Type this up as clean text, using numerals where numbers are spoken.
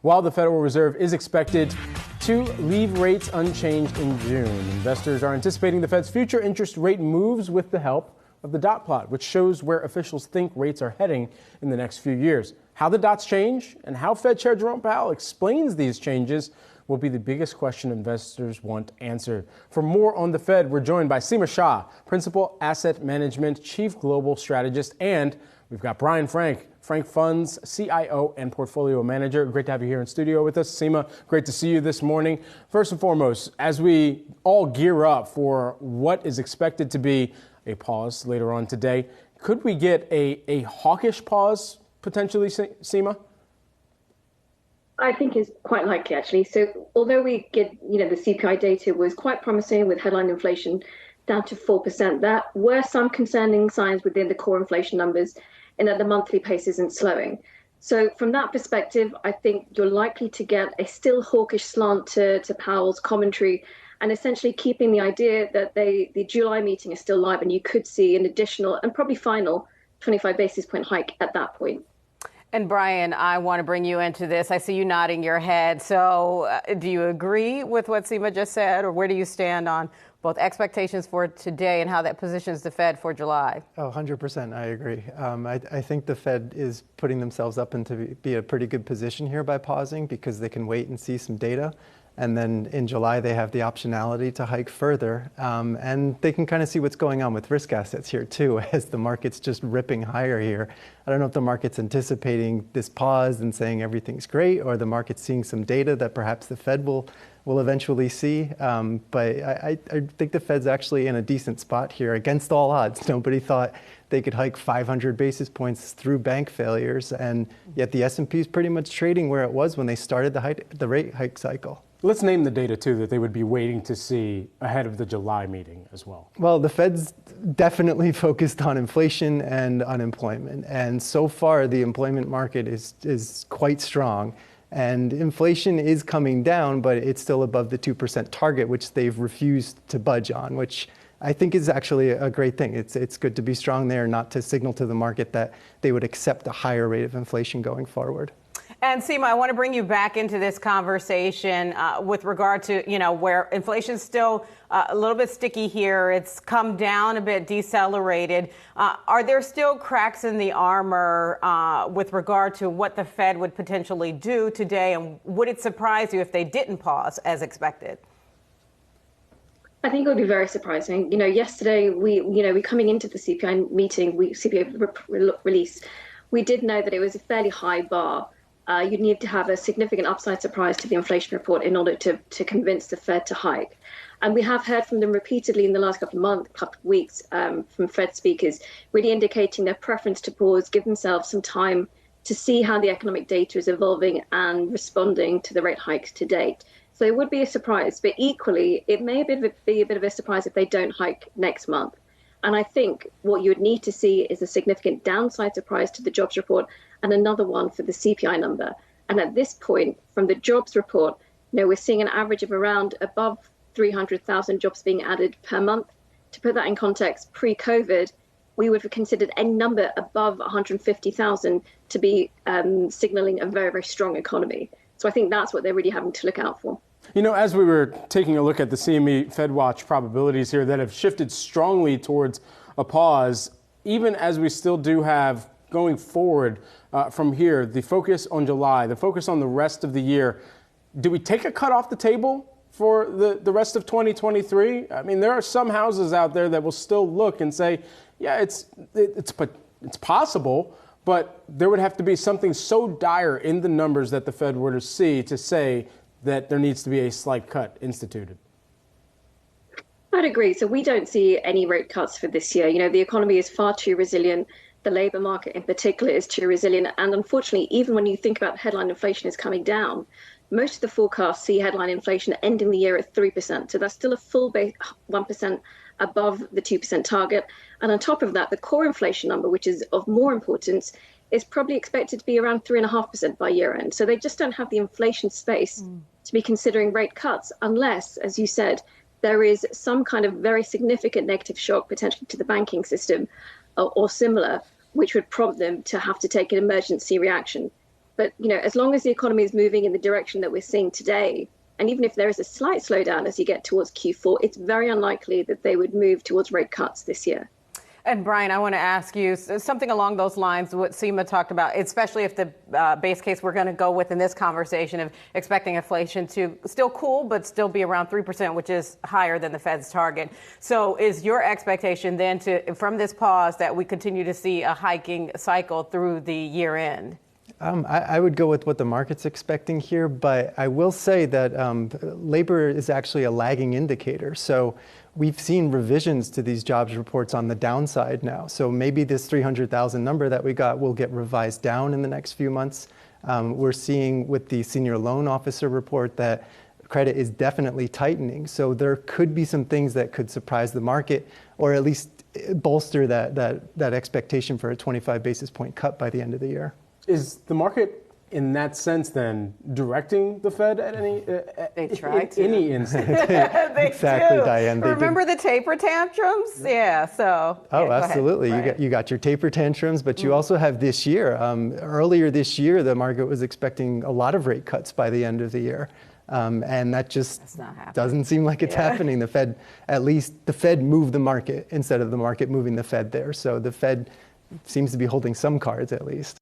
While the Federal Reserve is expected to leave rates unchanged in June, investors are anticipating the Fed's future interest rate moves with the help of the dot plot, which shows where officials think rates are heading in the next few years. How the dots change and how Fed Chair Jerome Powell explains these changes will be the biggest question investors want answered. For more on the Fed, we're joined by Seema Shah, Principal Asset Management Chief Global Strategist, and we've got Brian Frank Funds CIO and Portfolio Manager. Great to have you here in studio with us. Seema, great to see you this morning. First and foremost, as we all gear up for what is expected to be a pause later on today, could we get a hawkish pause potentially, Seema? I think it's quite likely, actually. So although we get, the CPI data was quite promising with headline inflation down to 4%, there were some concerning signs within the core inflation numbers in that the monthly pace isn't slowing. So from that perspective, I think you're likely to get a still hawkish slant to Powell's commentary and essentially keeping the idea that the July meeting is still live and you could see an additional and probably final 25 basis point hike at that point. And Brian, I want to bring you into this. I see you nodding your head. So do you agree with what Seema just said, or where do you stand on both expectations for today and how that positions the Fed for July? Oh, 100%. I agree. I think the Fed is putting themselves up into be a pretty good position here by pausing because they can wait and see some data. And then in July, they have the optionality to hike further. And they can kind of see what's going on with risk assets here, too, as the market's just ripping higher here. I don't know if the market's anticipating this pause and saying everything's great, or the market's seeing some data that perhaps the Fed will eventually see. But I think the Fed's actually in a decent spot here against all odds. Nobody thought they could hike 500 basis points through bank failures. And yet the S&P is pretty much trading where it was when they started the rate hike cycle. Let's name the data, too, that they would be waiting to see ahead of the July meeting as well. Well, the Fed's definitely focused on inflation and unemployment. And so far, the employment market is quite strong. And inflation is coming down, but it's still above the 2% target, which they've refused to budge on, which I think is actually a great thing. It's good to be strong there, not to signal to the market that they would accept a higher rate of inflation going forward. And Seema, I want to bring you back into this conversation with regard to, where inflation's still a little bit sticky here. It's come down a bit, decelerated. Are there still cracks in the armor with regard to what the Fed would potentially do today? And would it surprise you if they didn't pause as expected? I think it would be very surprising. Yesterday, we coming into the CPI meeting, CPI release, we did know that it was a fairly high bar. You'd need to have a significant upside surprise to the inflation report in order to convince the Fed to hike. And we have heard from them repeatedly in the last couple of weeks from Fed speakers, really indicating their preference to pause, give themselves some time to see how the economic data is evolving and responding to the rate hikes to date. So it would be a surprise, but equally, it may be a bit of a surprise if they don't hike next month. And I think what you would need to see is a significant downside surprise to the jobs report and another one for the CPI number. And at this point, from the jobs report, we're seeing an average of around above 300,000 jobs being added per month. To put that in context, pre-COVID, we would have considered any number above 150,000 to be signaling a very, very strong economy. So I think that's what they're really having to look out for. As we were taking a look at the CME FedWatch probabilities here that have shifted strongly towards a pause, even as we still do have going forward from here, the focus on July, the focus on the rest of the year, do we take a cut off the table for the rest of 2023? I mean, there are some houses out there that will still look and say, yeah, it's possible, but there would have to be something so dire in the numbers that the Fed were to see to say that there needs to be a slight cut instituted. I'd agree. So we don't see any rate cuts for this year. The economy is far too resilient. The labor market in particular is too resilient. And unfortunately, even when you think about headline inflation is coming down, most of the forecasts see headline inflation ending the year at 3%. So that's still a full 1% above the 2% target. And on top of that, the core inflation number, which is of more importance, is probably expected to be around 3.5% by year end. So they just don't have the inflation space to be considering rate cuts unless, as you said, there is some kind of very significant negative shock potentially to the banking system or similar, which would prompt them to have to take an emergency reaction. But, as long as the economy is moving in the direction that we're seeing today, and even if there is a slight slowdown as you get towards Q4, it's very unlikely that they would move towards rate cuts this year. And Brian, I want to ask you something along those lines, what Seema talked about, especially if the base case we're going to go with in this conversation of expecting inflation to still cool, but still be around 3%, which is higher than the Fed's target. So is your expectation then from this pause that we continue to see a hiking cycle through the year end? I would go with what the market's expecting here, but I will say that labor is actually a lagging indicator. So we've seen revisions to these jobs reports on the downside now. So maybe this 300,000 number that we got will get revised down in the next few months. We're seeing with the senior loan officer report that credit is definitely tightening. So there could be some things that could surprise the market, or at least bolster that expectation for a 25 basis point cut by the end of the year. Is the market, in that sense, then directing the Fed at any any instant? Exactly, do. Diane. Remember the taper tantrums? Yeah. So. Oh, absolutely. Right. You got your taper tantrums, but you also have this year. Earlier this year, the market was expecting a lot of rate cuts by the end of the year. And that just doesn't seem like it's happening. The Fed moved the market instead of the market moving the Fed there. So the Fed seems to be holding some cards at least.